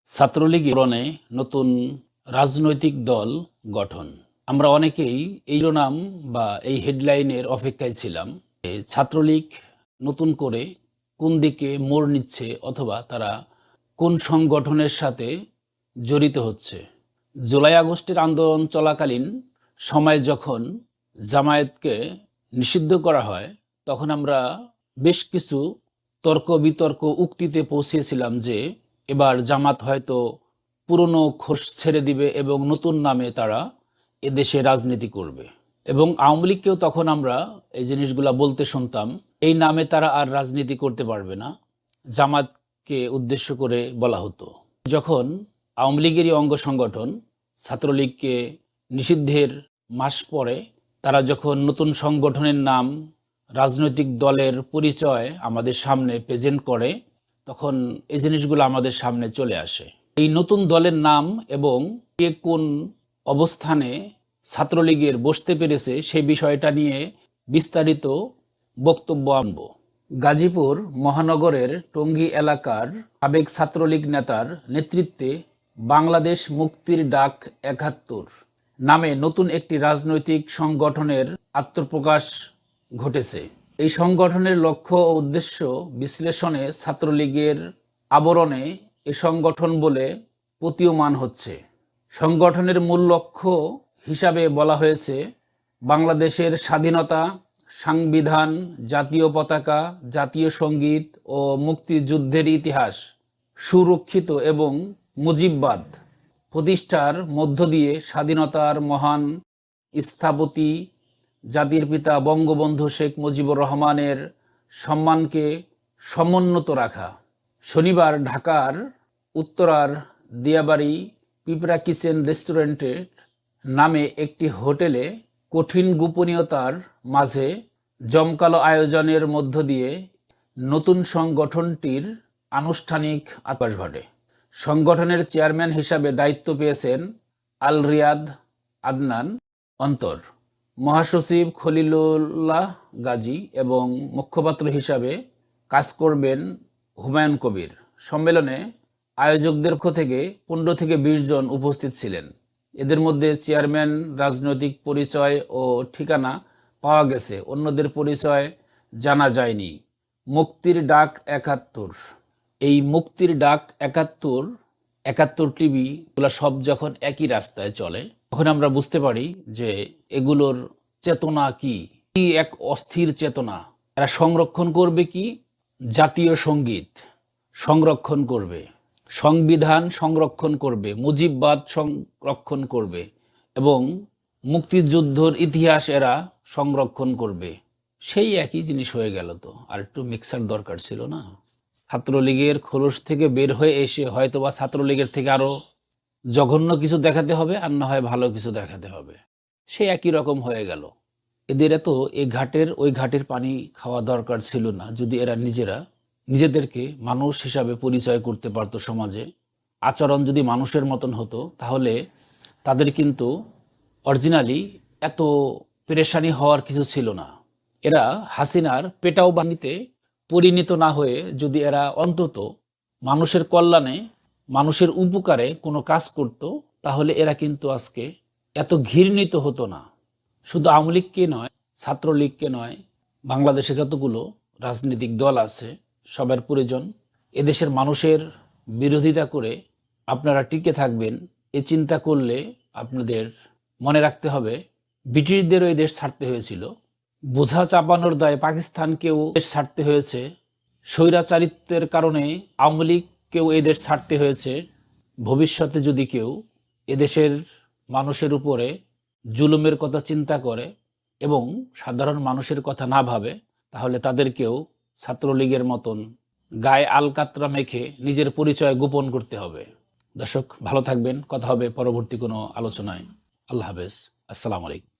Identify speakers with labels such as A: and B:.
A: ছাত্রলীগের নতুন রাজনৈতিক দল গঠন। আমরা অনেকেই এই শিরোনাম বা এই হেডলাইনের অপেক্ষায় ছিলাম। ছাত্রলীগ নতুন করে কোন দিকে মোড় নিচ্ছে অথবা তারা কোন সংগঠনের সাথে জড়িত হচ্ছে। জুলাই আগস্টের আন্দোলন চলাকালীন সময় যখন জামায়াতকে নিষিদ্ধ করা হয়, তখন আমরা বেশ কিছু তর্ক বিতর্ক উক্তিতে পৌঁছেছিলাম যে এবার জামাত হয়তো পুরনো খোস ছেড়ে দিবে এবং নতুন নামে তারা এদেশে রাজনীতি করবে। এবং আওয়ামী লীগকেও তখন আমরা এই জিনিসগুলা বলতে শুনতাম, এই নামে তারা আর রাজনীতি করতে পারবে না, জামাতকে উদ্দেশ্য করে বলা হতো। যখন আওয়ামী লীগেরই অঙ্গ সংগঠন ছাত্রলীগকে নিষিদ্ধের মাস পরে তারা যখন নতুন সংগঠনের নাম, রাজনৈতিক দলের পরিচয় আমাদের সামনে প্রেজেন্ট করে, তখন এই জিনিসগুলো আমাদের সামনে চলে আসে। এই নতুন দলের নাম এবং কে কোন অবস্থানে ছাত্রলীগের বসতে পেরেছে সেই বিষয়টা নিয়ে বিস্তারিত বক্তব্য আনব। গাজীপুর মহানগরের টঙ্গী এলাকার সাবেক ছাত্রলীগ নেতার নেতৃত্বে বাংলাদেশ মুক্তির ডাক ৭১ নামে নতুন একটি রাজনৈতিক সংগঠনের আত্মপ্রকাশ ঘটেছে। এই সংগঠনের লক্ষ্য ও উদ্দেশ্য বিশ্লেষণে ছাত্রলীগের আবরণে এ সংগঠন বলে প্রতীয়মান হচ্ছে। সংগঠনের মূল লক্ষ্য হিসাবে বলা হয়েছে বাংলাদেশের স্বাধীনতা, সংবিধান, জাতীয় পতাকা, জাতীয় সঙ্গীত ও মুক্তিযুদ্ধের ইতিহাস সুরক্ষিত এবং মুজিববাদ প্রতিষ্ঠার মধ্য দিয়ে স্বাধীনতার মহান স্থপতি জাতির পিতা বঙ্গবন্ধু শেখ মুজিবুর রহমানের সম্মানকে সমুন্নত রাখা। শনিবার ঢাকার উত্তরার দিয়াবাড়ি পিঁপড়া কিচেন রেস্টুরেন্টের নামে একটি হোটেলে কঠিন গোপনীয়তার মাঝে জমকালো আয়োজনের মধ্য দিয়ে নতুন সংগঠনটির আনুষ্ঠানিক আত্মপ্রকাশ ঘটে। সংগঠনের চেয়ারম্যান হিসাবে দায়িত্ব পেয়েছেন আল রিয়াদ আদনান অন্তর, মহাসচিব খলিলুল্লাহ গাজী এবং মুখপাত্র হিসাবে কাজ করবেন হুমায়ুন কবির। সম্মেলনে আয়োজকদের পক্ষ থেকে ১৫ থেকে ২০ জন উপস্থিত ছিলেন। এদের মধ্যে চেয়ারম্যান রাজনৈতিক পরিচয় ও ঠিকানা পাওয়া গেছে, অন্যদের পরিচয় জানা যায়নি। মুক্তির ডাক ৭১, এই মুক্তির ডাক ৭১ টিভি এগুলো সব যখন একই রাস্তায় চলে, তখন আমরা বুঝতে পারি যে এগুলোর চেতনা কি এক অস্থির চেতনা। এরা সংরক্ষণ করবে কি? জাতীয় সঙ্গীত সংরক্ষণ করবে, সংবিধান সংরক্ষণ করবে, মুজিববাদ সংরক্ষণ করবে এবং মুক্তিযুদ্ধের ইতিহাস এরা সংরক্ষণ করবে। সেই একই জিনিস হয়ে গেল। তো আর একটু মিক্সার দরকার ছিল না? ছাত্রলীগের খোলস থেকে বের হয়ে এসে হয়তোবা ছাত্রলীগের থেকে আরো জঘন্য কিছু দেখাতে হবে, আর না হয় ভালো কিছু দেখাতে হবে। সে একই রকম হয়ে গেল। এদের এত এই ঘাটের ওই ঘাটের পানি খাওয়া দরকার ছিল না, যদি এরা নিজেদেরকে মানুষ হিসাবে পরিচয় করতে পারতো সমাজে। আচরণ যদি মানুষের মতন হতো, তাহলে তাদের কিন্তু অরিজিনালি এত পেরেশানি হওয়ার কিছু ছিল না। এরা হাসিনার পেটাও বানিতে পরিণত না হয়ে যদি এরা অন্তত মানুষের কল্যাণে, মানুষের উপকারে কোনো কাজ করত, তাহলে এরা কিন্তু আজকে এত ঘৃণিত হতো না। শুধু আওয়ামী লীগকে নয়, ছাত্রলীগকে নয়, বাংলাদেশে যতগুলো রাজনৈতিক দল আছে সবার প্রয়োজন এদেশের মানুষের বিরোধিতা করে আপনারা টিকে থাকবেন। এ চিন্তা করলে আপনাদের মনে রাখতে হবে, ব্রিটিশদেরও এই দেশ ছাড়তে হয়েছিল, বোঝা চাপানোর দায়ে পাকিস্তানকেও দেশ ছাড়তে হয়েছে, স্বৈরাচারিত্বের কারণে আওয়ামী লীগকেও এই দেশ ছাড়তে হয়েছে। ভবিষ্যতে যদি কেউ এদেশের মানুষের উপরে জুলুমের কথা চিন্তা করে এবং সাধারণ মানুষের কথা না ভাবে, তাহলে তাদেরকেও ছাত্রলীগের মতন গায়ে আলকাতরা মেখে নিজের পরিচয় গোপন করতে হবে। দর্শক ভালো থাকবেন, কথা হবে পরবর্তী কোনো আলোচনায়। আল্লাহ হাফেজ, আসসালামু আলাইকুম।